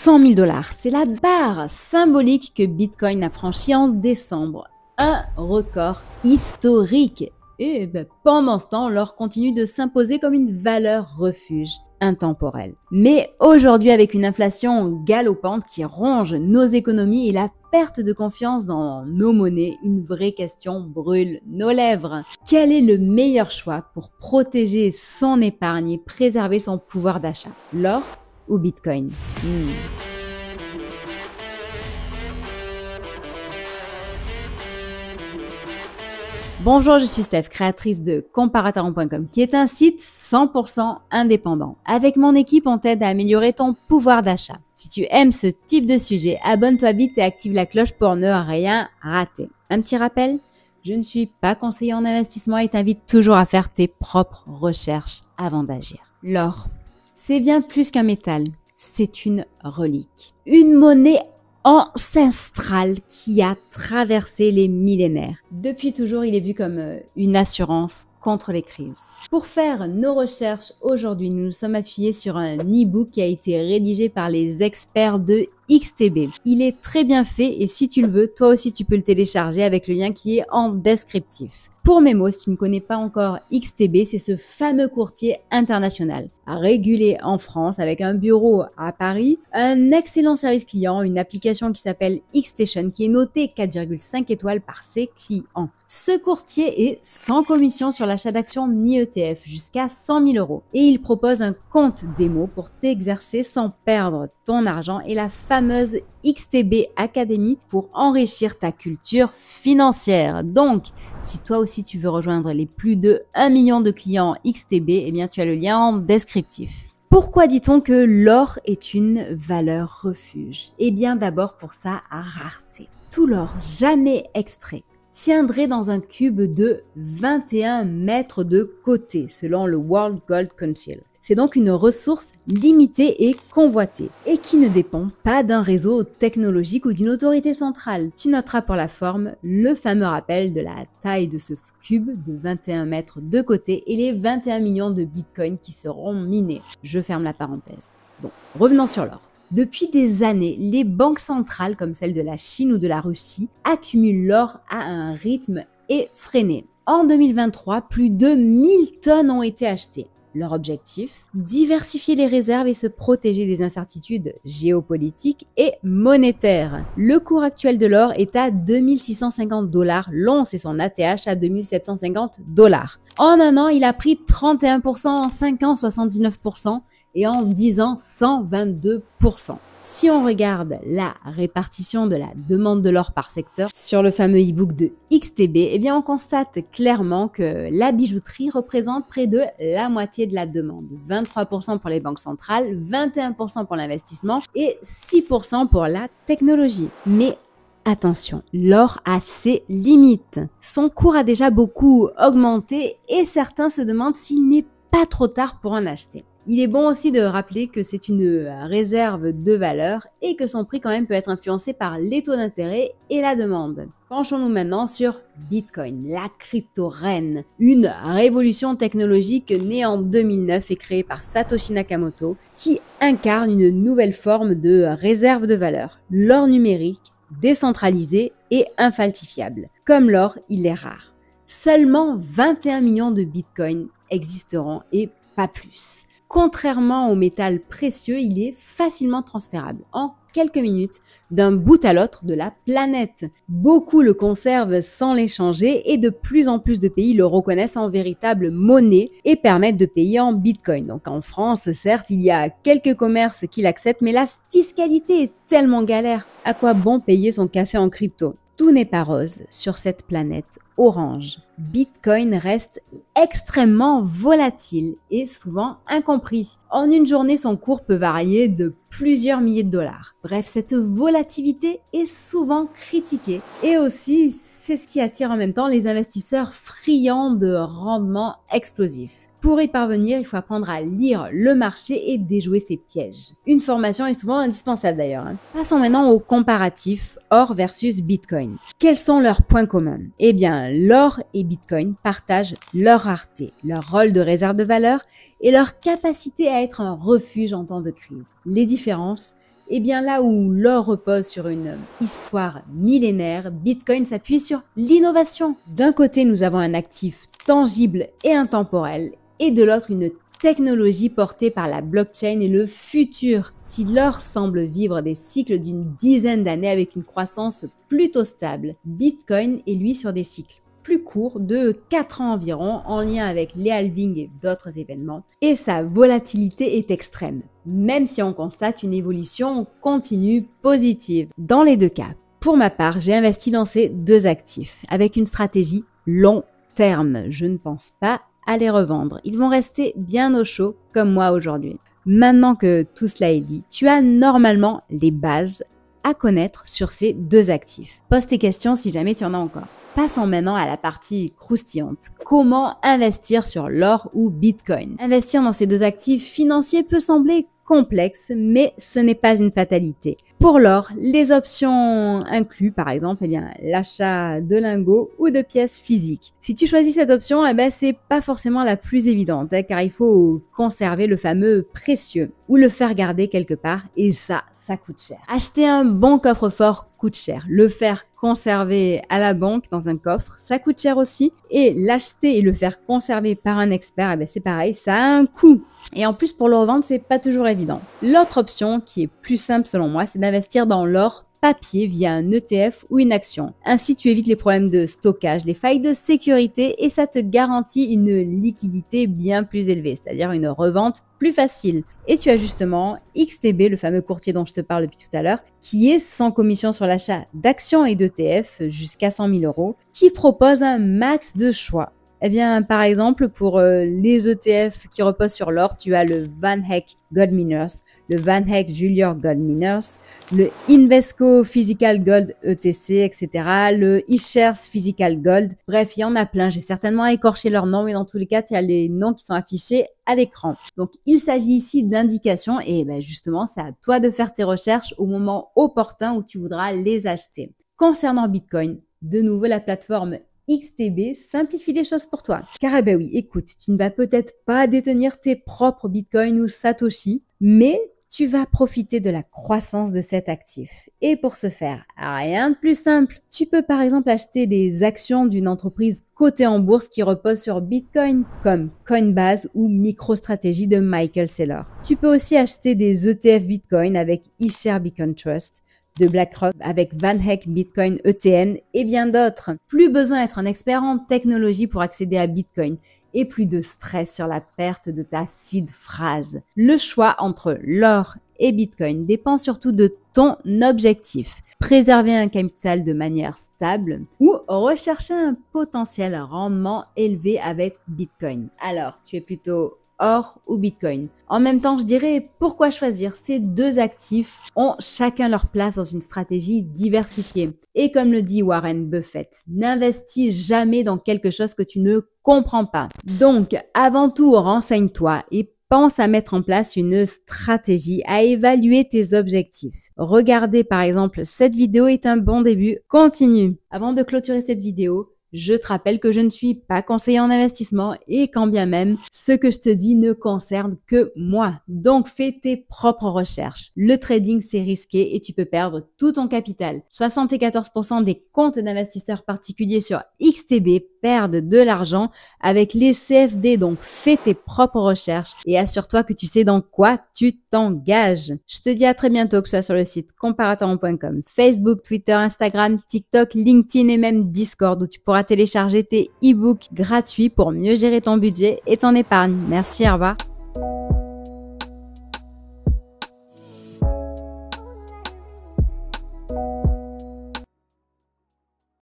100 000 $, c'est la barre symbolique que Bitcoin a franchie en décembre. Un record historique. Et pendant ce temps, l'or continue de s'imposer comme une valeur refuge intemporelle. Mais aujourd'hui, avec une inflation galopante qui ronge nos économies et la perte de confiance dans nos monnaies, une vraie question brûle nos lèvres. Quel est le meilleur choix pour protéger son épargne et préserver son pouvoir d'achat? L'or ou Bitcoin? Bonjour, je suis Steph, créatrice de Comparateur.com, qui est un site 100% indépendant. Avec mon équipe, on t'aide à améliorer ton pouvoir d'achat. Si tu aimes ce type de sujet, abonne-toi vite et active la cloche pour ne rien rater. Un petit rappel, je ne suis pas conseiller en investissement et t'invite toujours à faire tes propres recherches avant d'agir. L'or, c'est bien plus qu'un métal, c'est une relique. Une monnaie ancestrale qui a traversé les millénaires. Depuis toujours, il est vu comme une assurance contre les crises. Pour faire nos recherches aujourd'hui, nous nous sommes appuyés sur un e-book qui a été rédigé par les experts de XTB. Il est très bien fait et si tu le veux, toi aussi tu peux le télécharger avec le lien qui est en descriptif. Pour mémo, si tu ne connais pas encore XTB, c'est ce fameux courtier international, régulé en France avec un bureau à Paris, un excellent service client, une application qui s'appelle Xstation qui est notée 4,5 étoiles par ses clients. Ce courtier est sans commission sur l'achat d'actions ni ETF jusqu'à 100 000 €. Et il propose un compte démo pour t'exercer sans perdre ton argent et la fameuse XTB Academy pour enrichir ta culture financière. Donc, si toi aussi tu veux rejoindre les plus de 1 million de clients XTB, eh bien tu as le lien en descriptif. Pourquoi dit-on que l'or est une valeur refuge? Eh bien d'abord pour sa rareté. Tout l'or jamais extrait tiendrait dans un cube de 21 mètres de côté, selon le World Gold Council. C'est donc une ressource limitée et convoitée, et qui ne dépend pas d'un réseau technologique ou d'une autorité centrale. Tu noteras pour la forme le fameux rappel de la taille de ce cube de 21 mètres de côté et les 21 millions de bitcoins qui seront minés. Je ferme la parenthèse. Bon, revenons sur l'or. Depuis des années, les banques centrales comme celle de la Chine ou de la Russie accumulent l'or à un rythme effréné. En 2023, plus de 1000 tonnes ont été achetées. Leur objectif? Diversifier les réserves et se protéger des incertitudes géopolitiques et monétaires. Le cours actuel de l'or est à 2650 $, l'once et son ATH à 2750 $. En un an, il a pris 31%, en 5 ans 79% et en 10 ans 122%. Si on regarde la répartition de la demande de l'or par secteur sur le fameux e-book de XTB, eh bien on constate clairement que la bijouterie représente près de la moitié de la demande. 23% pour les banques centrales, 21% pour l'investissement et 6% pour la technologie. Mais attention, l'or a ses limites. Son cours a déjà beaucoup augmenté et certains se demandent s'il n'est pas trop tard pour en acheter. Il est bon aussi de rappeler que c'est une réserve de valeur et que son prix quand même peut être influencé par les taux d'intérêt et la demande. Penchons-nous maintenant sur Bitcoin, la crypto-reine, une révolution technologique née en 2009 et créée par Satoshi Nakamoto qui incarne une nouvelle forme de réserve de valeur, l'or numérique, décentralisé et infalsifiable. Comme l'or, il est rare. Seulement 21 millions de bitcoins existeront et pas plus. Contrairement au métal précieux, il est facilement transférable en quelques minutes d'un bout à l'autre de la planète. Beaucoup le conservent sans l'échanger et de plus en plus de pays le reconnaissent en véritable monnaie et permettent de payer en bitcoin. Donc en France, certes, il y a quelques commerces qui l'acceptent, mais la fiscalité est tellement galère. À quoi bon payer son café en crypto? Tout n'est pas rose sur cette planète orange. Bitcoin reste extrêmement volatile et souvent incompris. En une journée, son cours peut varier de plusieurs milliers de dollars. Bref, cette volatilité est souvent critiquée. Et aussi, c'est ce qui attire en même temps les investisseurs friands de rendements explosifs. Pour y parvenir, il faut apprendre à lire le marché et déjouer ses pièges. Une formation est souvent indispensable d'ailleurs. Passons maintenant au comparatif or versus Bitcoin. Quels sont leurs points communs? Eh bien, l'or et Bitcoin partagent leur rareté, leur rôle de réserve de valeur et leur capacité à être un refuge en temps de crise. Les différences? Et bien là où l'or repose sur une histoire millénaire, Bitcoin s'appuie sur l'innovation. D'un côté, nous avons un actif tangible et intemporel, et de l'autre, une technologie portée par la blockchain et le futur. Si l'or semble vivre des cycles d'une dizaine d'années avec une croissance plutôt stable, Bitcoin est lui sur des cycles plus courts de 4 ans environ en lien avec les halvings et d'autres événements, et sa volatilité est extrême, même si on constate une évolution continue positive. Dans les deux cas, pour ma part, j'ai investi dans ces deux actifs avec une stratégie long terme. Je ne pense pas à les revendre. Ils vont rester bien au chaud comme moi aujourd'hui. Maintenant que tout cela est dit, tu as normalement les bases à connaître sur ces deux actifs. Pose tes questions si jamais tu en as encore. Passons maintenant à la partie croustillante. Comment investir sur l'or ou Bitcoin? Investir dans ces deux actifs financiers peut sembler complexe, mais ce n'est pas une fatalité. Pour l'or, les options incluent par exemple l'achat de lingots ou de pièces physiques. Si tu choisis cette option, c'est pas forcément la plus évidente, car il faut conserver le fameux précieux ou le faire garder quelque part, et ça coûte cher. Acheter un bon coffre-fort coûte cher. Le faire conserver à la banque dans un coffre, ça coûte cher aussi. Et l'acheter et le faire conserver par un expert, c'est pareil, ça a un coût. Et en plus, pour le revendre, c'est pas toujours évident. L'autre option, qui est plus simple selon moi, c'est d'investir dans l'or papier via un ETF ou une action. Ainsi, tu évites les problèmes de stockage, les failles de sécurité, et ça te garantit une liquidité bien plus élevée, c'est-à-dire une revente plus facile. Et tu as justement XTB, le fameux courtier dont je te parle depuis tout à l'heure, qui est sans commission sur l'achat d'actions et d'ETF jusqu'à 100 000 €, qui propose un max de choix. Par exemple, pour les ETF qui reposent sur l'or, tu as le Van Eck Gold Miners, le Van Eck Junior Gold Miners, le Invesco Physical Gold ETC, etc., le iShares Physical Gold. Bref, il y en a plein. J'ai certainement écorché leurs noms, mais dans tous les cas, tu as les noms qui sont affichés à l'écran. Donc, il s'agit ici d'indications et justement, c'est à toi de faire tes recherches au moment opportun où tu voudras les acheter. Concernant Bitcoin, de nouveau, la plateforme XTB simplifie les choses pour toi. Car oui, écoute, tu ne vas peut-être pas détenir tes propres Bitcoin ou Satoshi, mais tu vas profiter de la croissance de cet actif. Et pour ce faire, rien de plus simple. Tu peux par exemple acheter des actions d'une entreprise cotée en bourse qui repose sur Bitcoin, comme Coinbase ou MicroStrategy de Michael Saylor. Tu peux aussi acheter des ETF Bitcoin avec iShares Bitcoin Trust, de BlackRock avec Van Eck Bitcoin ETN et bien d'autres. Plus besoin d'être un expert en technologie pour accéder à Bitcoin et plus de stress sur la perte de ta seed phrase. Le choix entre l'or et Bitcoin dépend surtout de ton objectif. Préserver un capital de manière stable ou rechercher un potentiel rendement élevé avec Bitcoin. Alors, tu es plutôt or ou Bitcoin. En même temps, je dirais pourquoi choisir? Ces deux actifs ont chacun leur place dans une stratégie diversifiée. Et comme le dit Warren Buffett, n'investis jamais dans quelque chose que tu ne comprends pas. Donc, avant tout, renseigne-toi et pense à mettre en place une stratégie, à évaluer tes objectifs. Regarder par exemple cette vidéo est un bon début. Continue. Avant de clôturer cette vidéo, je te rappelle que je ne suis pas conseiller en investissement et quand bien même, ce que je te dis ne concerne que moi. Donc, fais tes propres recherches. Le trading, c'est risqué et tu peux perdre tout ton capital. 74% des comptes d'investisseurs particuliers sur XTB perdent de l'argent avec les CFD. Donc, fais tes propres recherches et assure-toi que tu sais dans quoi tu t'engages. Je te dis à très bientôt, que ce soit sur le site comparatorhome.com, Facebook, Twitter, Instagram, TikTok, LinkedIn et même Discord où tu pourras télécharger tes e-books gratuits pour mieux gérer ton budget et ton épargne. Merci, au revoir.